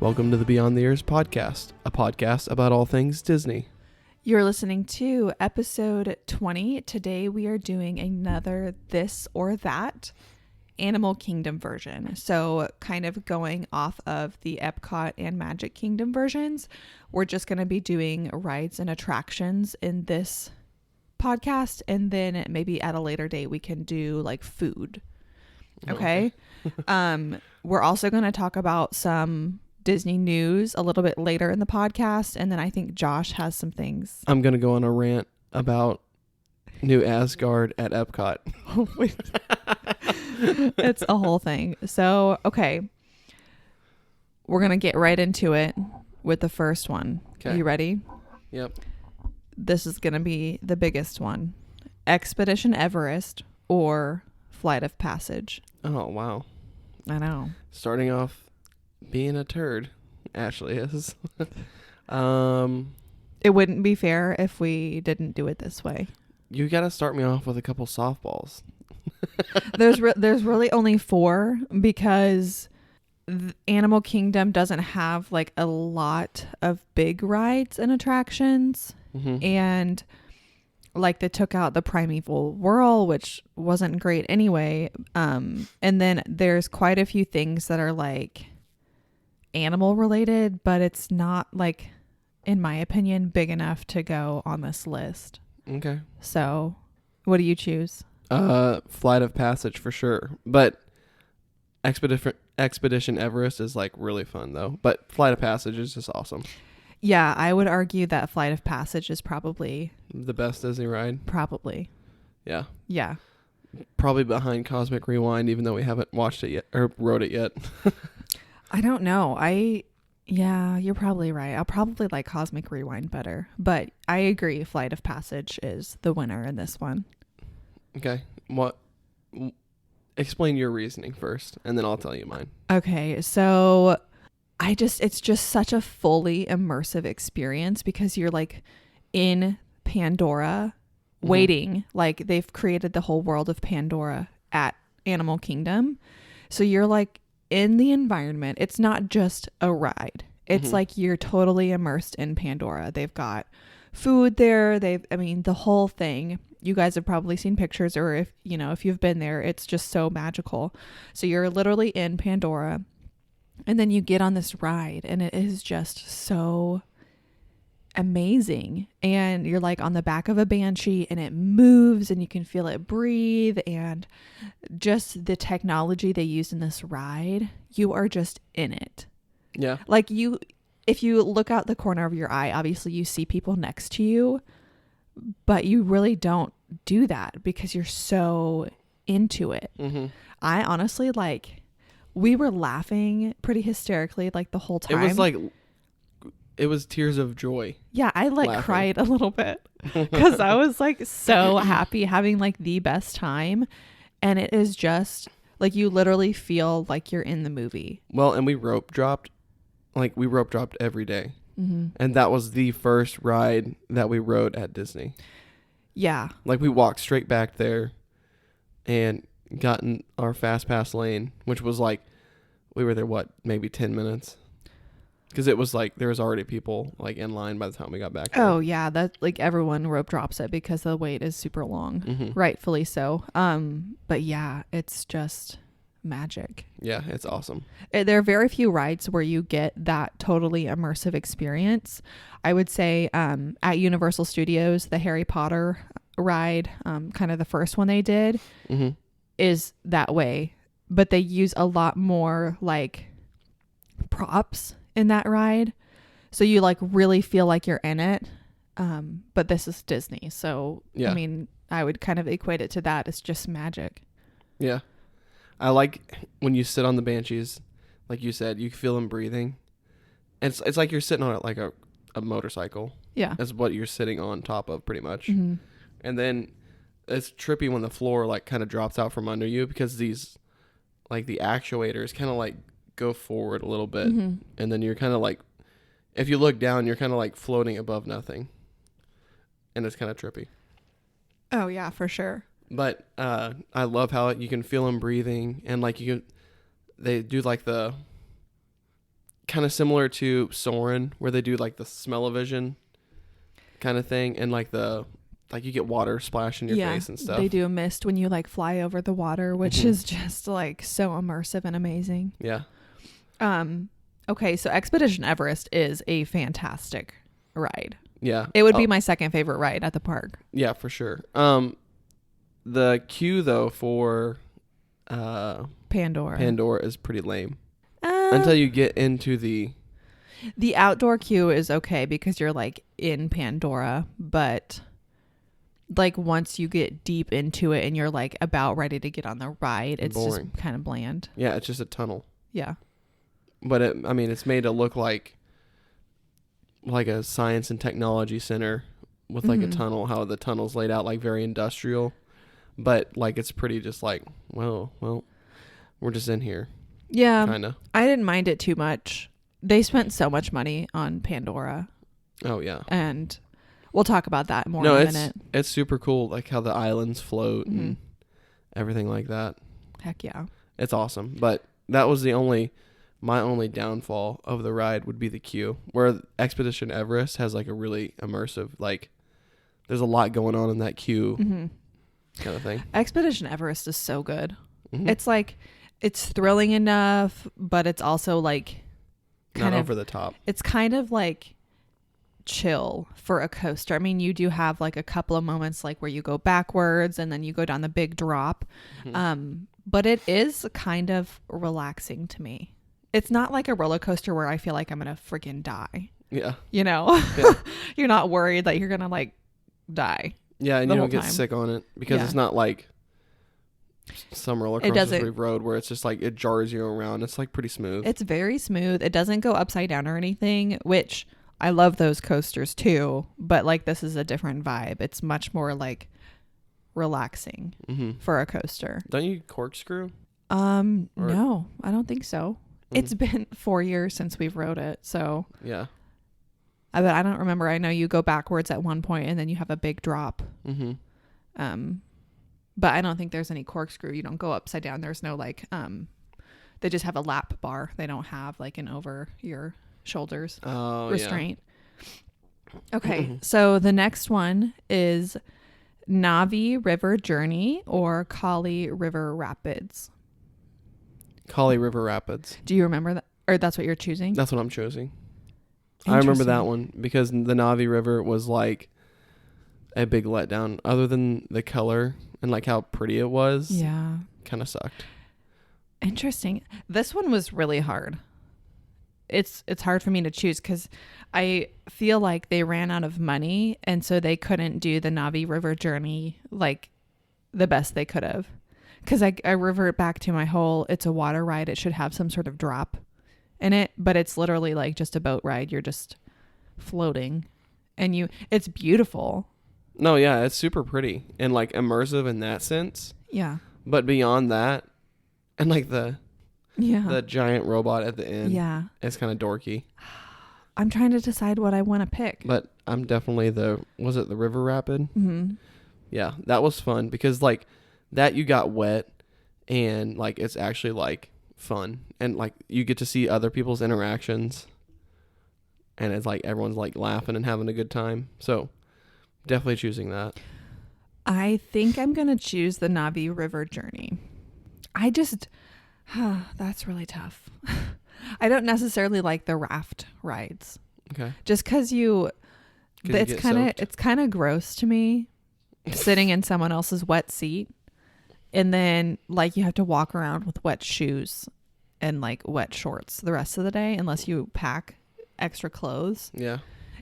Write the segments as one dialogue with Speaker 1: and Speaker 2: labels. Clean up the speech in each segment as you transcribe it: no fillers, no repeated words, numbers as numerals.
Speaker 1: Welcome to the Beyond the Years podcast, a podcast about all things Disney.
Speaker 2: You're listening to episode 20. Today we are doing another This or That Animal Kingdom version. So kind of going off of the Epcot and Magic Kingdom versions, we're just going to be doing rides and attractions in this podcast. And then maybe at a later date, we can do like food. Okay. We're also going to talk about some Disney news a little bit later in the podcast, and then I think Josh has some things.
Speaker 1: I'm going to go on a rant about New Asgard at Epcot.
Speaker 2: It's a whole thing. So, okay. We're going to get right into it with the first one.
Speaker 1: Okay.
Speaker 2: Are you ready?
Speaker 1: Yep.
Speaker 2: This is going to be the biggest one. Expedition Everest or Flight of Passage.
Speaker 1: Oh, wow.
Speaker 2: I know.
Speaker 1: Starting off being a turd, Ashley is.
Speaker 2: It wouldn't be fair if we didn't do it this way.
Speaker 1: You got to start me off with a couple softballs.
Speaker 2: There's really only 4 because Animal Kingdom doesn't have like a lot of big rides and attractions.
Speaker 1: Mm-hmm.
Speaker 2: And like they took out the Primeval Whirl, which wasn't great anyway. And then there's quite a few things that are like animal related, but it's not like, in my opinion, big enough to go on this list.
Speaker 1: Okay.
Speaker 2: So what do you choose?
Speaker 1: Flight of Passage for sure. But Expedition Everest is like really fun though. But Flight of Passage is just awesome.
Speaker 2: Yeah, I would argue that Flight of Passage is probably
Speaker 1: The best Disney ride.
Speaker 2: Probably.
Speaker 1: Yeah.
Speaker 2: Yeah.
Speaker 1: Probably behind Cosmic Rewind, even though we haven't watched it yet or rode it yet.
Speaker 2: I don't know. Yeah, you're probably right. I'll probably like Cosmic Rewind better, but I agree Flight of Passage is the winner in this one.
Speaker 1: Okay. Explain your reasoning first, and then I'll tell you mine.
Speaker 2: Okay, so it's just such a fully immersive experience because you're like in Pandora waiting, like they've created the whole world of Pandora at Animal Kingdom. So you're like in the environment. It's not just a ride. It's like you're totally immersed in Pandora. They've got food there. The whole thing. You guys have probably seen pictures, or if you've been there, it's just so magical. So you're literally in Pandora, and then you get on this ride, and it is just so amazing. And you're like on the back of a banshee, and it moves, and you can feel it breathe, and just the technology they use in this ride, you are just in it.
Speaker 1: Yeah.
Speaker 2: Like if you look out the corner of your eye, obviously you see people next to you, but you really don't do that because you're so into it.
Speaker 1: Mm-hmm.
Speaker 2: I honestly we were laughing pretty hysterically like the whole time.
Speaker 1: It was tears of joy.
Speaker 2: Yeah, I
Speaker 1: laughing.
Speaker 2: Cried a little bit because I was like so happy, having like the best time. And it is just like you literally feel like you're in the movie.
Speaker 1: Well, and we rope dropped every day. Mm-hmm. And that was the first ride that we rode at Disney.
Speaker 2: Yeah.
Speaker 1: Like we walked straight back there and got in our fast pass lane, which was like, we were there, maybe 10 minutes? Because it was like, there was already people like in line by the time we got back there.
Speaker 2: Oh yeah. That like everyone rope drops it because the wait is super long.
Speaker 1: Mm-hmm.
Speaker 2: Rightfully so. But yeah, it's just magic.
Speaker 1: Yeah, it's awesome.
Speaker 2: There are very few rides where you get that totally immersive experience. I would say at Universal Studios, the Harry Potter ride, kind of the first one they did,
Speaker 1: mm-hmm.
Speaker 2: is that way. But they use a lot more like props in that ride. So you like really feel like you're in it. But this is Disney. So, yeah. I mean, I would kind of equate it to that. It's just magic.
Speaker 1: Yeah. I like when you sit on the banshees, like you said, you feel them breathing. And it's like you're sitting on it like a motorcycle.
Speaker 2: Yeah.
Speaker 1: That's what you're sitting on top of pretty much.
Speaker 2: Mm-hmm.
Speaker 1: And then it's trippy when the floor like kind of drops out from under you because these like the actuators kind of like go forward a little bit. Mm-hmm. And then you're kind of like, if you look down, you're kind of like floating above nothing. And it's kind of trippy.
Speaker 2: Oh yeah, for sure.
Speaker 1: But I love how you can feel them breathing, and like they do like the kind of similar to Soarin', where they do like the smell-o-vision kind of thing, and like you get water splash in your face and stuff.
Speaker 2: They do a mist when you like fly over the water, which is just like so immersive and amazing.
Speaker 1: Yeah.
Speaker 2: Okay, so Expedition Everest is a fantastic ride.
Speaker 1: Yeah.
Speaker 2: It would be my second favorite ride at the park.
Speaker 1: Yeah, for sure. The queue though for Pandora is pretty lame. Until you get into the
Speaker 2: outdoor queue is okay because you're like in Pandora, but like once you get deep into it and you're like about ready to get on the ride, it's boring. Just kind of bland.
Speaker 1: Yeah, it's just a tunnel.
Speaker 2: Yeah.
Speaker 1: But it's made to look like a science and technology center with like a tunnel, how the tunnel's laid out like very industrial. But like it's pretty just like, well, we're just in here.
Speaker 2: Yeah.
Speaker 1: Kind of.
Speaker 2: I didn't mind it too much. They spent so much money on Pandora.
Speaker 1: Oh, yeah.
Speaker 2: And we'll talk about that more in a minute.
Speaker 1: It's super cool, like how the islands float and everything like that.
Speaker 2: Heck yeah.
Speaker 1: It's awesome. But that was my only downfall of the ride would be the queue, where Expedition Everest has like a really immersive, like there's a lot going on in that queue kind of thing.
Speaker 2: Expedition Everest is so good. It's like, it's thrilling enough, but it's also like
Speaker 1: not over the top.
Speaker 2: It's kind of like chill for a coaster. I mean, you do have like a couple of moments like where you go backwards and then you go down the big drop. But it is kind of relaxing to me. It's not like a roller coaster where I feel like I'm going to freaking die.
Speaker 1: Yeah.
Speaker 2: You know, yeah. You're not worried that you're going to like die.
Speaker 1: Yeah. And you don't get sick on it because it's not like some roller coasters we've rode where it's just like it jars you around. It's like pretty smooth.
Speaker 2: It's very smooth. It doesn't go upside down or anything, which I love those coasters too, but like this is a different vibe. It's much more like relaxing for a coaster.
Speaker 1: Don't you corkscrew?
Speaker 2: No, I don't think so. It's been 4 years since we've rode it, so
Speaker 1: yeah.
Speaker 2: But I don't remember. I know you go backwards at one point and then you have a big drop. But I don't think there's any corkscrew. You don't go upside down. There's no like, they just have a lap bar. They don't have like an over your shoulders restraint. Yeah. Okay. So the next one is Navi River Journey or Kali River Rapids.
Speaker 1: Kali River Rapids.
Speaker 2: Do you remember that? Or that's what you're choosing?
Speaker 1: That's what I'm choosing. I remember that one because the Navi River was like a big letdown. Other than the color and like how pretty it was.
Speaker 2: Yeah.
Speaker 1: Kind of sucked.
Speaker 2: Interesting. This one was really hard. It's hard for me to choose because I feel like they ran out of money and so they couldn't do the Navi River Journey like the best they could have. Because I revert back to my whole, it's a water ride. It should have some sort of drop in it, but it's literally like just a boat ride. You're just floating and it's beautiful.
Speaker 1: No, yeah, it's super pretty and like immersive in that sense.
Speaker 2: Yeah.
Speaker 1: But beyond that, and like the giant robot at the end.
Speaker 2: Yeah.
Speaker 1: It's kind of dorky.
Speaker 2: I'm trying to decide what I want to pick.
Speaker 1: But I'm definitely was it the River Rapid?
Speaker 2: Mm-hmm.
Speaker 1: Yeah, that was fun because like that you got wet and like it's actually like fun and like you get to see other people's interactions and it's like everyone's like laughing and having a good time. So definitely choosing that.
Speaker 2: I think I'm going to choose the Navi River Journey. That's really tough. I don't necessarily like the raft rides.
Speaker 1: Okay.
Speaker 2: Just because it's kind of gross to me sitting in someone else's wet seat. And then like you have to walk around with wet shoes and like wet shorts the rest of the day unless you pack extra clothes.
Speaker 1: Yeah.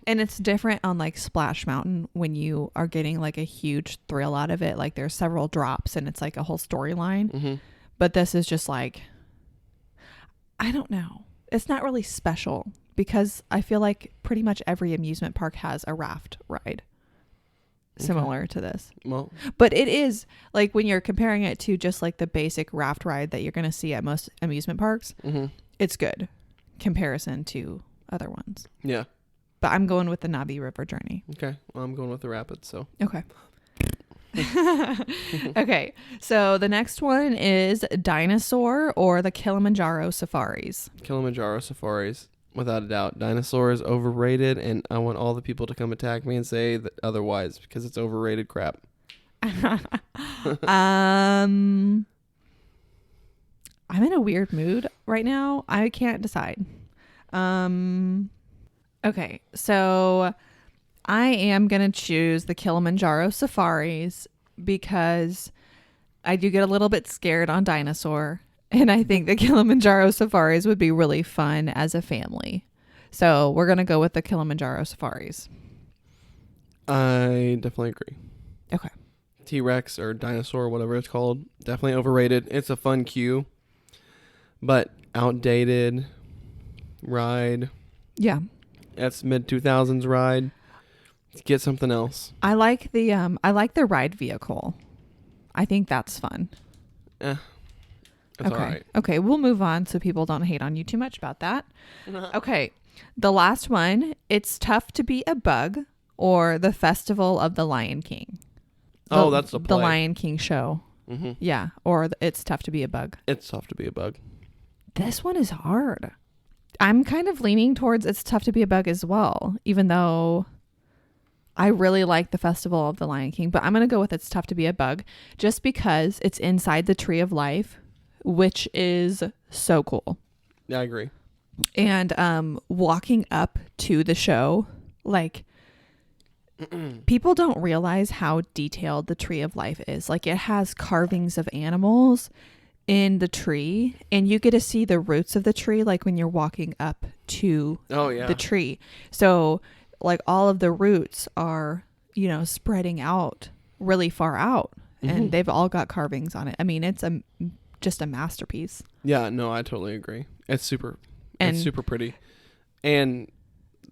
Speaker 2: And it's different on like Splash Mountain when you are getting like a huge thrill out of it. Like there's several drops and it's like a whole storyline. But this is just like, I don't know. It's not really special because I feel like pretty much every amusement park has a raft ride similar to this.
Speaker 1: Well,
Speaker 2: but it is like when you're comparing it to just like the basic raft ride that you're going to see at most amusement parks, it's good comparison to other ones.
Speaker 1: Yeah.
Speaker 2: But I'm going with the Navi River Journey.
Speaker 1: Okay. Well, I'm going with the Rapids, so.
Speaker 2: Okay. Okay. So the next one is Dinosaur or the Kilimanjaro Safaris.
Speaker 1: Kilimanjaro Safaris. without a doubt. Dinosaur is overrated, and I want all the people to come attack me and say that otherwise because it's overrated crap.
Speaker 2: I'm in a weird mood right now. I can't decide. Okay, so I am going to choose the Kilimanjaro safaris because I do get a little bit scared on dinosaur, and I think the Kilimanjaro safaris would be really fun as a family. So we're going to go with the Kilimanjaro safaris.
Speaker 1: I definitely agree.
Speaker 2: Okay.
Speaker 1: T-Rex or dinosaur, whatever it's called, definitely overrated. It's a fun queue, but outdated ride.
Speaker 2: Yeah.
Speaker 1: That's mid-2000s ride. Get something else.
Speaker 2: I like the ride vehicle. I think that's fun.
Speaker 1: That's
Speaker 2: okay.
Speaker 1: all right.
Speaker 2: Okay, we'll move on so people don't hate on you too much about that. Okay. The last one, It's Tough to Be a Bug, or the Festival of the Lion King.
Speaker 1: That's the play.
Speaker 2: The Lion King show.
Speaker 1: Mm-hmm.
Speaker 2: Yeah, or It's Tough to Be a Bug.
Speaker 1: It's tough to be a bug.
Speaker 2: This one is hard. I'm kind of leaning towards It's Tough to Be a Bug as well, even though I really like the Festival of the Lion King, but I'm going to go with It's Tough to Be a Bug just because it's inside the Tree of Life, which is so cool.
Speaker 1: Yeah, I agree.
Speaker 2: And walking up to the show, like, people don't realize how detailed the Tree of Life is. Like, it has carvings of animals in the tree, and you get to see the roots of the tree, like when you're walking up to the tree. So, like, all of the roots are, spreading out really far out, and they've all got carvings on it. I mean, it's just a masterpiece.
Speaker 1: Yeah, no, I totally agree. It's super pretty. And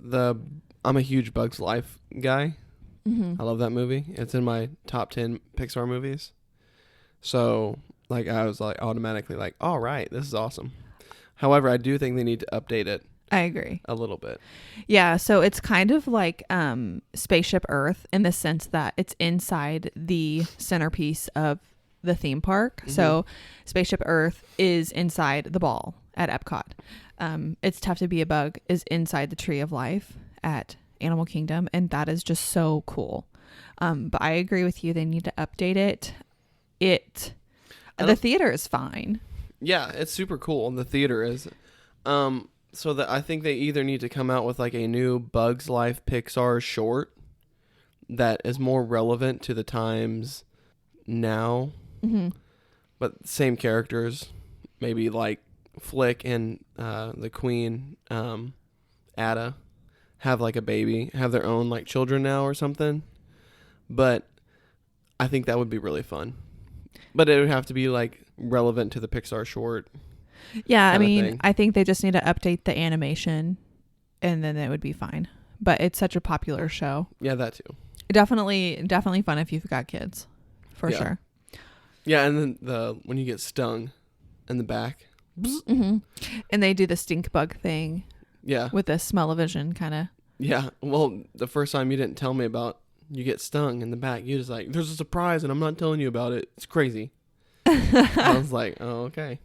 Speaker 1: I'm a huge Bugs Life guy. I love that movie. It's in my top 10 Pixar movies. So, like, I was like automatically like, all right, this is awesome. However, I do think they need to update it.
Speaker 2: I agree.
Speaker 1: A little bit.
Speaker 2: Yeah, so it's kind of like Spaceship Earth in the sense that it's inside the centerpiece of the theme park. So Spaceship Earth is inside the ball at Epcot. It's Tough to Be a Bug is inside the Tree of Life at Animal Kingdom, and that is just so cool. But I agree with you. They need to update it. The theater is fine.
Speaker 1: Yeah, it's super cool. The theater is. So that I think they either need to come out with like a new Bugs Life Pixar short that is more relevant to the times now, but same characters, maybe like Flick and the Queen, Ada, have like a baby, have their own like children now or something. But I think that would be really fun. But it would have to be like relevant to the Pixar short.
Speaker 2: Yeah, I mean, I think they just need to update the animation and then it would be fine. But it's such a popular show.
Speaker 1: Yeah, that too.
Speaker 2: Definitely fun if you've got kids. For sure.
Speaker 1: Yeah, and then when you get stung in the back.
Speaker 2: And they do the stink bug thing.
Speaker 1: Yeah.
Speaker 2: With the smell-o-vision kind of.
Speaker 1: Yeah. Well, the first time you didn't tell me about you get stung in the back, you just like, there's a surprise and I'm not telling you about it. It's crazy. I was like, oh, okay.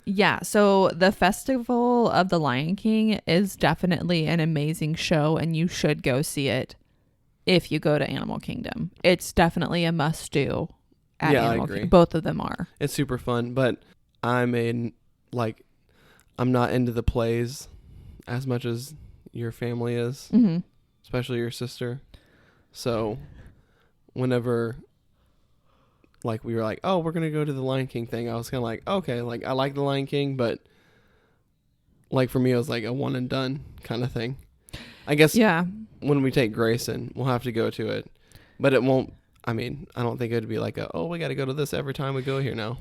Speaker 2: Yeah, so the Festival of the Lion King is definitely an amazing show, and you should go see it if you go to Animal Kingdom. It's definitely a must-do at Animal Kingdom. Both of them are.
Speaker 1: It's super fun, but I'm not into the plays as much as your family is, especially your sister. So whenever like we were like, oh, we're gonna go to the Lion King thing, I was kind of like, okay, like I like the Lion King, but like for me it was like a one and done kind of thing. I guess when we take Grayson, we'll have to go to it, but it won't. I mean, I don't think it'd be like we got to go to this every time we go here now.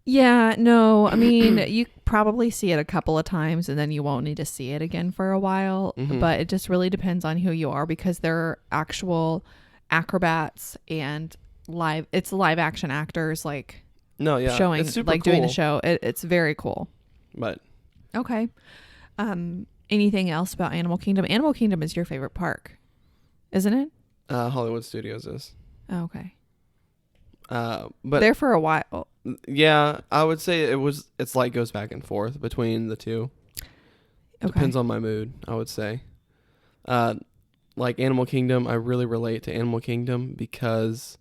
Speaker 2: Yeah, no, I mean, you probably see it a couple of times and then you won't need to see it again for a while, but it just really depends on who you are, because there are actual acrobats and live action actors showing,
Speaker 1: it's super
Speaker 2: like
Speaker 1: cool.
Speaker 2: Doing the show. It's very cool.
Speaker 1: But
Speaker 2: okay, anything else about Animal Kingdom? Animal Kingdom is your favorite park, isn't it?
Speaker 1: Hollywood Studios is.
Speaker 2: Oh, okay.
Speaker 1: But
Speaker 2: there for a while.
Speaker 1: yeah, I would say it's like goes back and forth between the two.
Speaker 2: Okay.
Speaker 1: Depends on my mood, I would say. Like Animal Kingdom, I really relate to Animal Kingdom because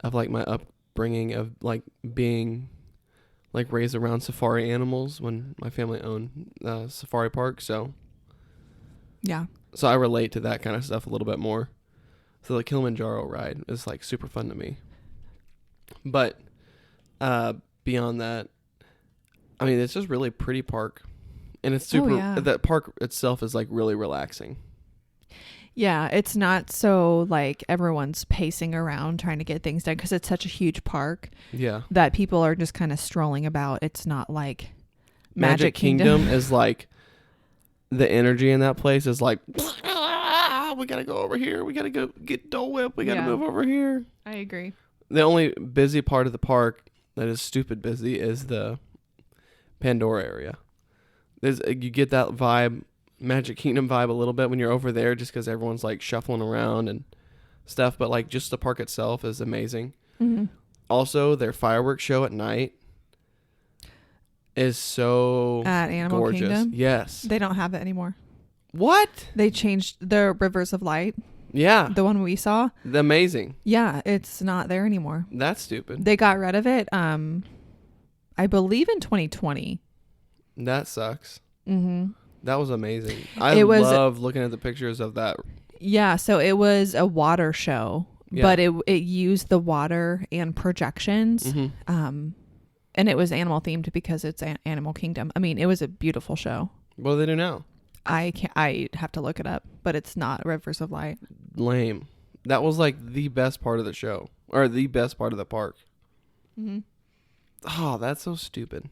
Speaker 1: of like my upbringing of like being like raised around safari animals when my family owned safari park. So
Speaker 2: Yeah.
Speaker 1: I relate to that kind of stuff a little bit more. So the Kilimanjaro ride is like super fun to me. But beyond that, I mean, it's just really pretty park. And it's super,
Speaker 2: yeah.
Speaker 1: that park itself is like really relaxing.
Speaker 2: Yeah, it's not so like everyone's pacing around trying to get things done because it's such a huge park
Speaker 1: Yeah.
Speaker 2: that people are just kind of strolling about. It's not like
Speaker 1: Magic Kingdom is like, the energy in that place is like, we gotta go over here. We gotta go get Dole Whip. We gotta move over here.
Speaker 2: I agree.
Speaker 1: The only busy part of the park that is stupid busy is the Pandora area. You get that vibe, Magic Kingdom vibe a little bit when you're over there just because everyone's like shuffling around and stuff. But like just the park itself is amazing.
Speaker 2: Mm-hmm.
Speaker 1: Also, their fireworks show at night is so
Speaker 2: At Animal
Speaker 1: gorgeous.
Speaker 2: Kingdom?
Speaker 1: Yes.
Speaker 2: They don't have it anymore.
Speaker 1: What?
Speaker 2: They changed the Rivers of Light,
Speaker 1: Yeah.
Speaker 2: the one we saw.
Speaker 1: Amazing.
Speaker 2: Yeah, it's not there anymore.
Speaker 1: That's stupid.
Speaker 2: They got rid of it, I believe in 2020.
Speaker 1: That sucks.
Speaker 2: Mm-hmm.
Speaker 1: That was amazing. I love looking at the pictures of that.
Speaker 2: Yeah, so it was a water show,
Speaker 1: Yeah.
Speaker 2: but it used the water and projections.
Speaker 1: Mm-hmm.
Speaker 2: And it was animal themed because it's Animal Kingdom. I mean, it was a beautiful show.
Speaker 1: What do they do now?
Speaker 2: I have to look it up, but it's not Rivers of Light.
Speaker 1: Lame. That was like the best part of the show, or the best part of the park.
Speaker 2: Mm-hmm.
Speaker 1: Oh, that's so stupid.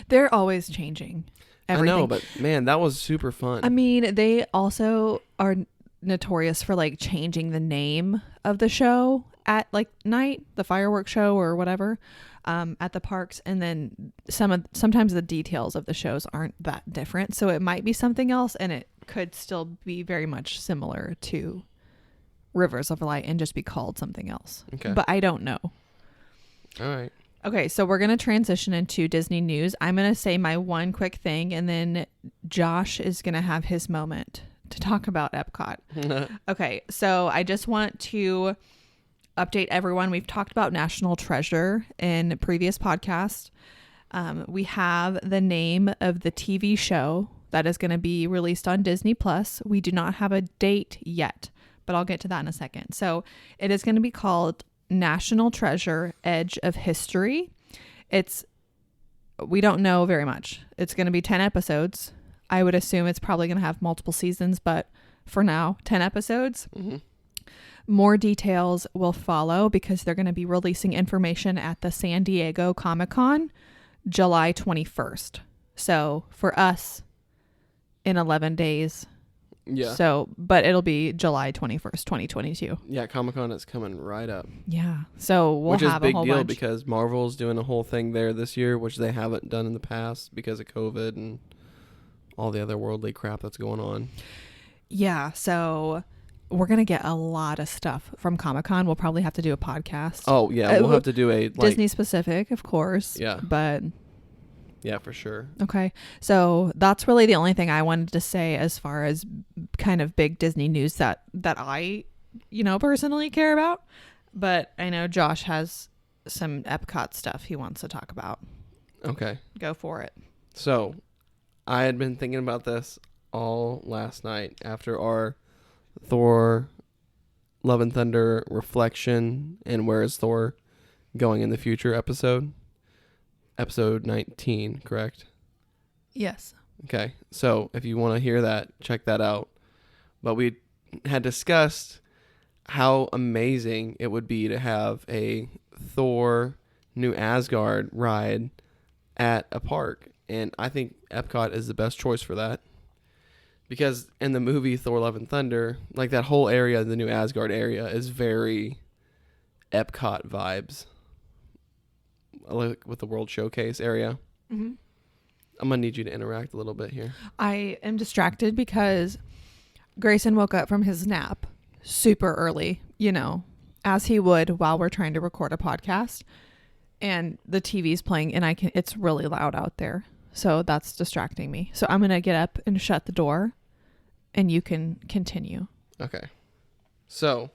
Speaker 2: They're always changing everything.
Speaker 1: I know, but man, that was super fun.
Speaker 2: I mean, they also are notorious for like changing the name of the show at like night, the fireworks show or whatever, at the parks, and then sometimes the details of the shows aren't that different, so it might be something else, and it could still be very much similar to Rivers of Light and just be called something else.
Speaker 1: Okay.
Speaker 2: But I don't know.
Speaker 1: All right.
Speaker 2: Okay, so we're going to transition into Disney news. I'm going to say my one quick thing, and then Josh is going to have his moment to talk about Epcot. Okay, so I just want to update everyone. We've talked about National Treasure in previous podcasts. We have the name of the TV show that is going to be released on Disney Plus. We do not have a date yet, but I'll get to that in a second. So it is going to be called National Treasure: Edge of History. We don't know very much. It's going to be 10 episodes. I would assume it's probably going to have multiple seasons, but for now, 10 episodes.
Speaker 1: Mm-hmm.
Speaker 2: More details will follow because they're going to be releasing information at the San Diego Comic-Con July 21st. So for us, in 11 days.
Speaker 1: Yeah.
Speaker 2: So, but it'll be July 21st, 2022.
Speaker 1: Yeah, Comic-Con is coming right up.
Speaker 2: Yeah. So we'll
Speaker 1: which is
Speaker 2: have
Speaker 1: a big
Speaker 2: a whole
Speaker 1: deal
Speaker 2: bunch.
Speaker 1: because Marvel's doing a whole thing there this year, which they haven't done in the past because of COVID and all the other worldly crap that's going on.
Speaker 2: Yeah. So we're going to get a lot of stuff from Comic-Con. We'll probably have to do a podcast.
Speaker 1: Oh, yeah. We'll have to do a
Speaker 2: Disney specific, of course.
Speaker 1: Yeah.
Speaker 2: But
Speaker 1: yeah, for sure.
Speaker 2: okay. So that's really the only thing I wanted to say as far as kind of big Disney news that I, personally care about. But I know Josh has some Epcot stuff he wants to talk about.
Speaker 1: Okay.
Speaker 2: Go for it.
Speaker 1: So I had been thinking about this all last night after our Thor Love and Thunder reflection and where is Thor going in the future episode 19, correct?
Speaker 2: Yes.
Speaker 1: Okay, so if you want to hear that, check that out. But we had discussed how amazing it would be to have a Thor New Asgard ride at a park. And I think Epcot is the best choice for that. Because in the movie Thor Love and Thunder, like that whole area, the New Asgard area, is very Epcot vibes. Like with the World Showcase area.
Speaker 2: Mm-hmm.
Speaker 1: I'm going to need you to interact a little bit here.
Speaker 2: I am distracted because Grayson woke up from his nap super early, at as he would while we're trying to record a podcast, and the TV's playing, and it's really loud out there. So that's distracting me. So I'm going to get up and shut the door, and you can continue.
Speaker 1: Okay. So,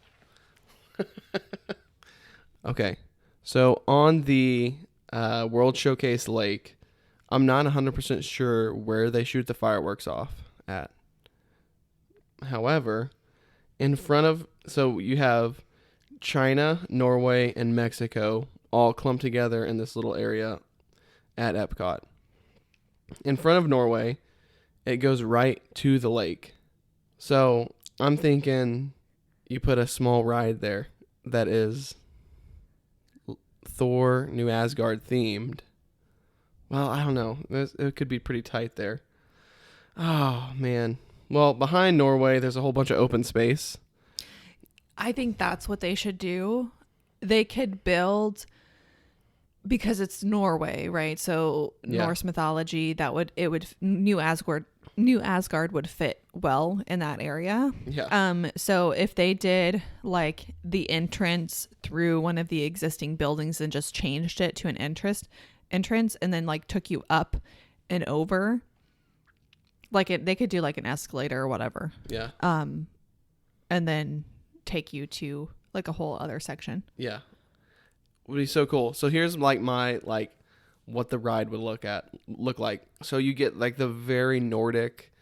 Speaker 1: So on the World Showcase Lake, I'm not 100% sure where they shoot the fireworks off at. However, so you have China, Norway, and Mexico all clumped together in this little area at Epcot. In front of Norway, it goes right to the lake. So I'm thinking you put a small ride there that is Thor New Asgard themed. Well, I don't know. It could be pretty tight there. Oh, man. Well, behind Norway, there's a whole bunch of open space.
Speaker 2: I think that's what they should do. They could build, because it's Norway, right? So Norse mythology, New Asgard would fit well in that area.
Speaker 1: Yeah.
Speaker 2: So if they did like the entrance through one of the existing buildings and just changed it to an entrance and then like took you up and over, like they could do like an escalator or whatever.
Speaker 1: Yeah.
Speaker 2: And then take you to like a whole other section.
Speaker 1: Yeah. Would be so cool. So here's like what the ride would look like. So you get like the very Nordic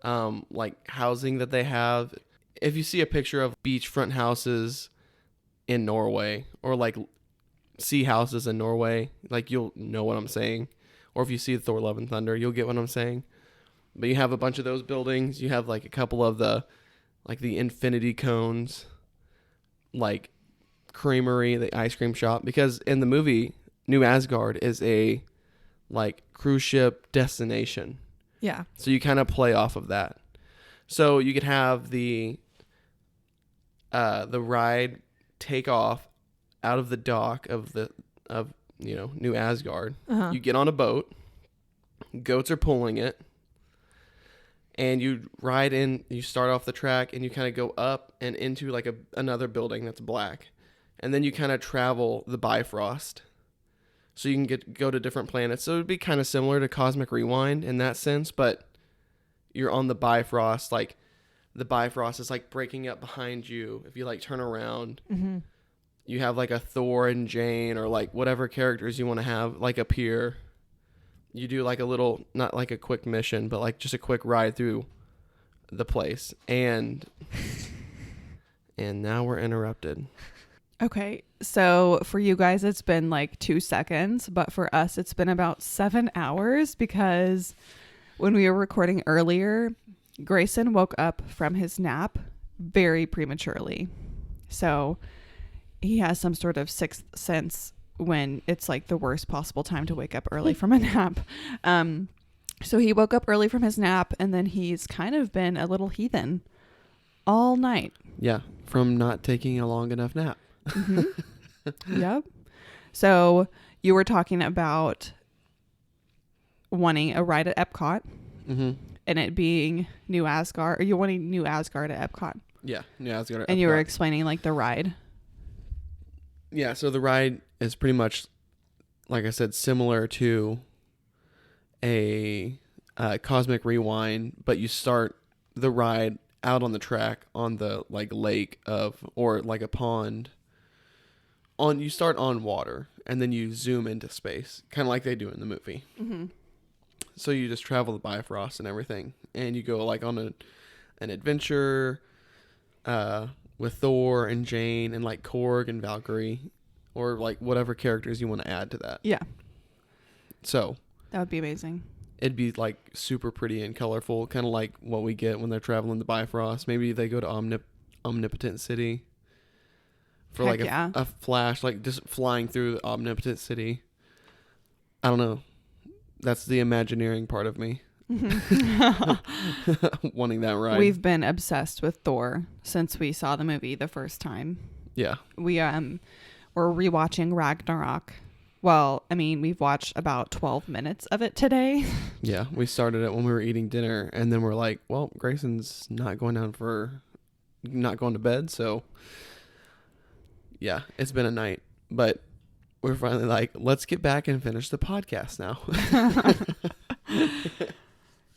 Speaker 1: like housing that they have. If you see a picture of beachfront houses in Norway, or like sea houses in Norway, like you'll know what I'm saying. Or if you see Thor Love and Thunder, you'll get what I'm saying. But you have a bunch of those buildings. You have like a couple of the infinity cones, like creamery, the ice cream shop, because in the movie New Asgard is a like cruise ship destination.
Speaker 2: Yeah.
Speaker 1: So you kind of play off of that. So you could have the ride take off out of the dock of New Asgard.
Speaker 2: Uh-huh.
Speaker 1: You get on a boat. Goats are pulling it. And you ride in, you start off the track, and you kind of go up and into like another building that's black. And then you kind of travel the Bifrost. So you can go to different planets. So it would be kind of similar to Cosmic Rewind in that sense, but you're on the Bifrost. Like the Bifrost is like breaking up behind you. If you like turn around,
Speaker 2: mm-hmm.
Speaker 1: you have like a Thor and Jane, or like whatever characters you want to have like appear. You do like a little, not like a quick mission, but like just a quick ride through the place. And now we're interrupted.
Speaker 2: Okay, so for you guys, it's been like 2 seconds, but for us, it's been about 7 hours, because when we were recording earlier, Grayson woke up from his nap very prematurely. So he has some sort of sixth sense when it's like the worst possible time to wake up early from a nap. So he woke up early from his nap, and then he's kind of been a little heathen all night.
Speaker 1: Yeah, from not taking a long enough nap.
Speaker 2: Mm-hmm. Yep. So you were talking about wanting a ride at Epcot,
Speaker 1: mm-hmm.
Speaker 2: and it being New Asgard, or you wanting New Asgard at Epcot.
Speaker 1: Yeah, New Asgard at Epcot.
Speaker 2: And you were explaining like the ride.
Speaker 1: Yeah, so the ride is pretty much, like I said, similar to a Cosmic Rewind, but you start the ride out on the track on the like lake or like a pond. You start on water, and then you zoom into space, kind of like they do in the movie.
Speaker 2: Mm-hmm.
Speaker 1: So you just travel the Bifrost and everything, and you go like on an adventure with Thor and Jane and like Korg and Valkyrie, or like whatever characters you want to add to that.
Speaker 2: Yeah.
Speaker 1: So
Speaker 2: that would be amazing.
Speaker 1: It'd be like super pretty and colorful, kind of like what we get when they're traveling the Bifrost. Maybe they go to Omnipotent City for
Speaker 2: Heck
Speaker 1: like a flash, like just flying through the Omnipotent City. I don't know. That's the Imagineering part of me. Wanting that ride.
Speaker 2: We've been obsessed with Thor since we saw the movie the first time.
Speaker 1: Yeah.
Speaker 2: We're rewatching Ragnarok. Well, I mean, we've watched about 12 minutes of it today.
Speaker 1: Yeah, we started it when we were eating dinner, and then we're like, well, Grayson's not going to bed, so Yeah, it's been a night, but we're finally like, let's get back and finish the podcast now.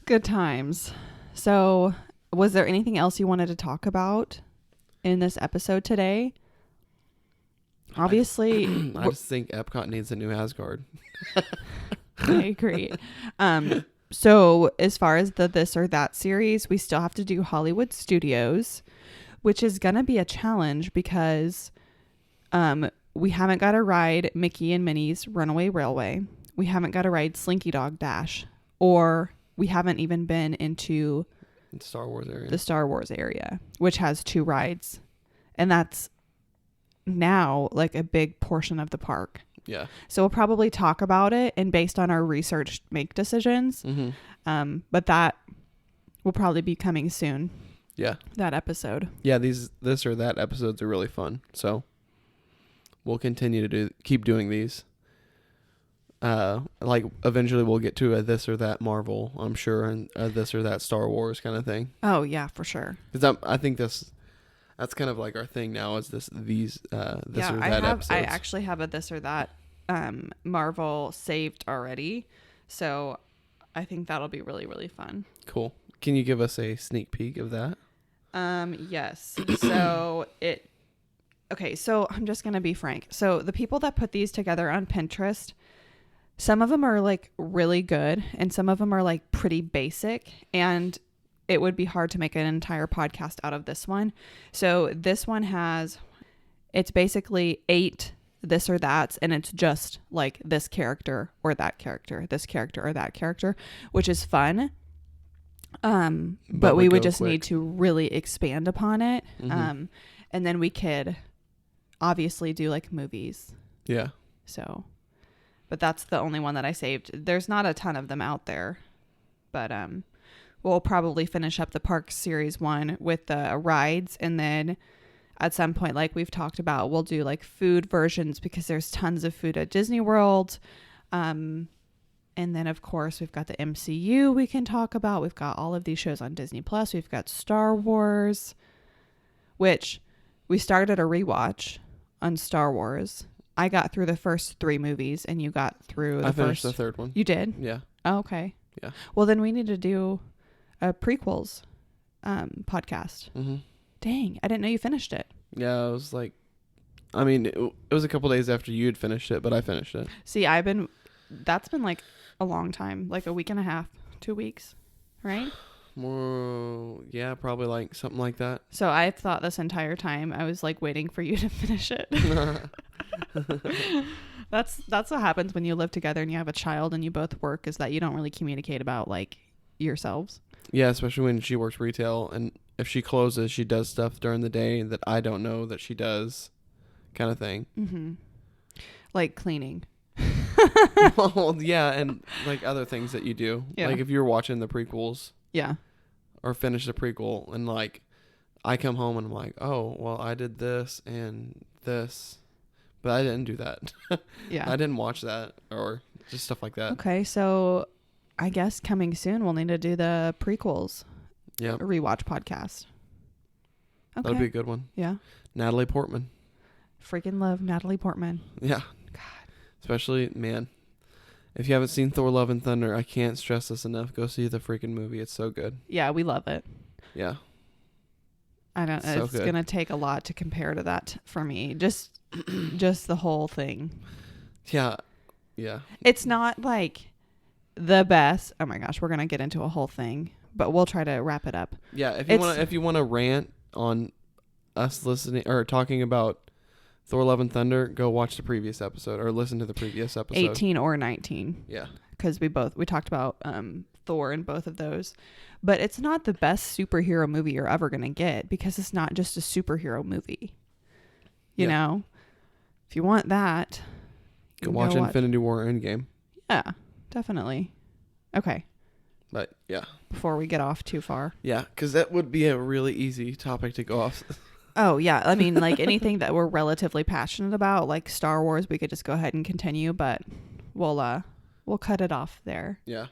Speaker 2: Good times. So, was there anything else you wanted to talk about in this episode today? Obviously,
Speaker 1: I just think Epcot needs a new Asgard.
Speaker 2: I agree. So as far as the This or That series, we still have to do Hollywood Studios, which is going to be a challenge because we haven't got to ride Mickey and Minnie's Runaway Railway. We haven't got to ride Slinky Dog Dash, or we haven't even been into
Speaker 1: Star Wars area.
Speaker 2: the Star Wars area, which has 2 rides. And that's now like a big portion of the park.
Speaker 1: Yeah.
Speaker 2: So we'll probably talk about it and based on our research make decisions.
Speaker 1: Mm-hmm.
Speaker 2: But that will probably be coming soon.
Speaker 1: Yeah.
Speaker 2: That episode.
Speaker 1: Yeah. This or That episodes are really fun. So we'll continue to keep doing these. Like eventually we'll get to a This or That Marvel, I'm sure, and a This or That Star Wars kind of thing.
Speaker 2: Oh yeah, for sure.
Speaker 1: Because I think that's kind of like our thing now is this or that episodes.
Speaker 2: I actually have a This or That Marvel saved already, so I think that'll be really, really fun.
Speaker 1: Cool. Can you give us a sneak peek of that?
Speaker 2: Yes. So so I'm just gonna be frank. So the people that put these together on Pinterest, some of them are like really good and some of them are like pretty basic, and it would be hard to make an entire podcast out of this one. So this one it's basically 8 this or that's, and it's just like this character or that character, this character or that character, which is fun. But we would just need to really expand upon it.
Speaker 1: Mm-hmm.
Speaker 2: And then we could obviously do like movies.
Speaker 1: Yeah.
Speaker 2: So, but that's the only one that I saved. There's not a ton of them out there, but, we'll probably finish up the park series 1 with the rides. And then at some point, like we've talked about, we'll do like food versions because there's tons of food at Disney World. And then of course we've got the MCU we can talk about. We've got all of these shows on Disney Plus. We've got Star Wars, which we started a rewatch on Star Wars. I got through the first 3 movies and you got through
Speaker 1: I finished the 3rd one.
Speaker 2: You did?
Speaker 1: Yeah.
Speaker 2: Oh, okay.
Speaker 1: Yeah.
Speaker 2: Well, then we need to do a prequels podcast.
Speaker 1: Mm-hmm.
Speaker 2: Dang, I didn't know you finished it.
Speaker 1: Yeah, it was like, I mean, it was a couple days after you'd finished it, but I finished it.
Speaker 2: See, that's been like a long time, like a week and a half, 2 weeks, right?
Speaker 1: More, yeah, probably like something like that.
Speaker 2: So I thought this entire time I was like waiting for you to finish it. That's what happens when you live together and you have a child and you both work, is that you don't really communicate about like yourselves.
Speaker 1: Yeah, especially when she works retail, and if she closes, she does stuff during the day that I don't know that she does, kind of thing.
Speaker 2: Mm-hmm. Like cleaning.
Speaker 1: Well, yeah, and like other things that you do.
Speaker 2: Yeah.
Speaker 1: Like if you're watching the prequels.
Speaker 2: Yeah.
Speaker 1: Or finish the prequel, and like I come home and I'm like, oh, well, I did this and this, but I didn't do that.
Speaker 2: Yeah.
Speaker 1: I didn't watch that, or just stuff like that.
Speaker 2: Okay, so I guess coming soon we'll need to do the prequels.
Speaker 1: Yeah.
Speaker 2: Rewatch podcast. Okay.
Speaker 1: That'll be a good one.
Speaker 2: Yeah.
Speaker 1: Natalie Portman.
Speaker 2: Freaking love Natalie Portman.
Speaker 1: Yeah.
Speaker 2: God.
Speaker 1: Especially, man, if you haven't seen Thor: Love and Thunder, I can't stress this enough. Go see the freaking movie. It's so good.
Speaker 2: Yeah, we love it.
Speaker 1: Yeah.
Speaker 2: I don't know. It's going to take a lot to compare to that for me. Just the whole thing.
Speaker 1: Yeah. Yeah.
Speaker 2: It's not like the best. Oh my gosh, we're going to get into a whole thing, but we'll try to wrap it up.
Speaker 1: Yeah, if you want to rant on us listening or talking about Thor: Love and Thunder, go watch the previous episode or listen to the previous episode.
Speaker 2: 18 or 19.
Speaker 1: Yeah.
Speaker 2: Because we talked about Thor in both of those. But it's not the best superhero movie you're ever going to get, because it's not just a superhero movie. You know? If you want that,
Speaker 1: go watch Infinity War Endgame.
Speaker 2: Yeah, definitely. Okay.
Speaker 1: But, yeah.
Speaker 2: Before we get off too far.
Speaker 1: Yeah, because that would be a really easy topic to go off.
Speaker 2: Oh, yeah. I mean, like anything that we're relatively passionate about, like Star Wars, we could just go ahead and continue, but we'll cut it off there.
Speaker 1: Yeah.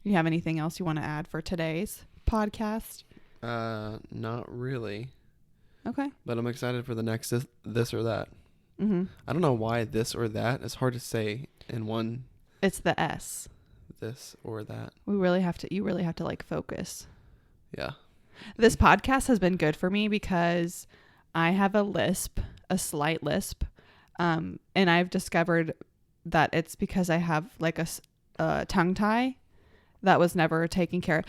Speaker 2: You have anything else you want to add for today's podcast?
Speaker 1: Not really.
Speaker 2: Okay.
Speaker 1: But I'm excited for the next this or that.
Speaker 2: Mm-hmm.
Speaker 1: I don't know why this or that. It's hard to say in one.
Speaker 2: It's the S.
Speaker 1: This or that.
Speaker 2: You really have to like focus.
Speaker 1: Yeah.
Speaker 2: This podcast has been good for me because I have a slight lisp. And I've discovered that it's because I have like a tongue tie that was never taken care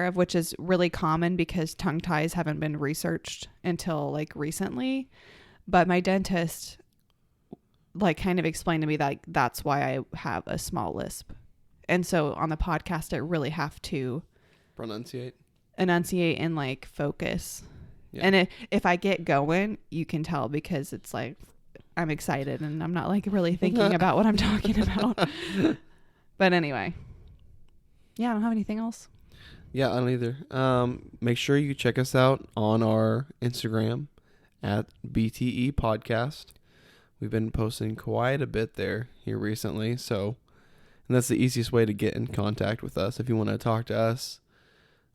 Speaker 2: of, which is really common because tongue ties haven't been researched until like recently. But my dentist like kind of explained to me that that's why I have a small lisp. And so on the podcast, I really have to enunciate and like focus. Yeah. And if I get going, you can tell because it's like I'm excited and I'm not like really thinking about what I'm talking about. But anyway, yeah, I don't have anything else.
Speaker 1: Yeah, I don't either. Make sure you check us out on our Instagram at BTE Podcast. We've been posting quite a bit there here recently, and that's the easiest way to get in contact with us if you want to talk to us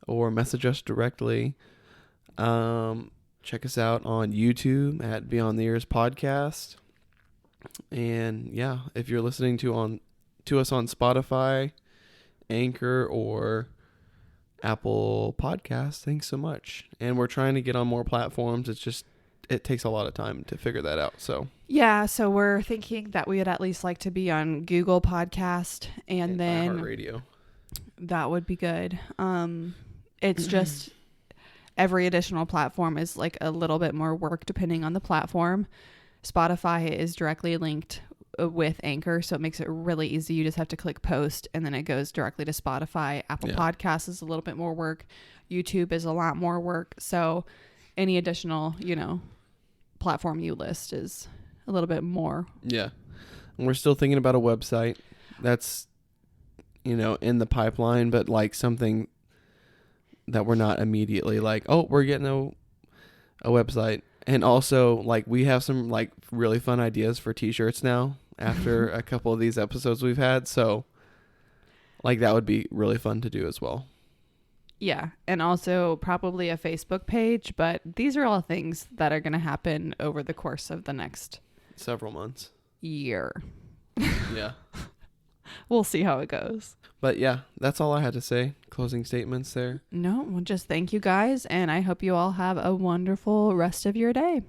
Speaker 1: or message us directly. Check us out on YouTube at Beyond the Ears Podcast. And yeah, if you're listening to us on Spotify, Anchor, or Apple Podcasts, thanks so much. And we're trying to get on more platforms. It takes a lot of time to figure that out. So yeah,
Speaker 2: so we're thinking that we would at least like to be on Google Podcast and then
Speaker 1: iHeartRadio.
Speaker 2: That would be good. It's just every additional platform is like a little bit more work depending on the platform. Spotify is directly linked with Anchor, so it makes it really easy. You just have to click post and then it goes directly to Spotify. Apple Podcasts is a little bit more work. YouTube is a lot more work. So any additional, platform you list is a little bit more.
Speaker 1: Yeah. And we're still thinking about a website that's, in the pipeline, but like something that we're not immediately like, oh, we're getting a website. And also like we have some like really fun ideas for t-shirts now after a couple of these episodes we've had. So like that would be really fun to do as well.
Speaker 2: Yeah. And also probably a Facebook page, but these are all things that are going to happen over the course of the next
Speaker 1: several months.
Speaker 2: Year.
Speaker 1: Yeah.
Speaker 2: We'll see how it goes.
Speaker 1: But yeah, that's all I had to say. Closing statements there.
Speaker 2: No, well, just thank you guys. And I hope you all have a wonderful rest of your day.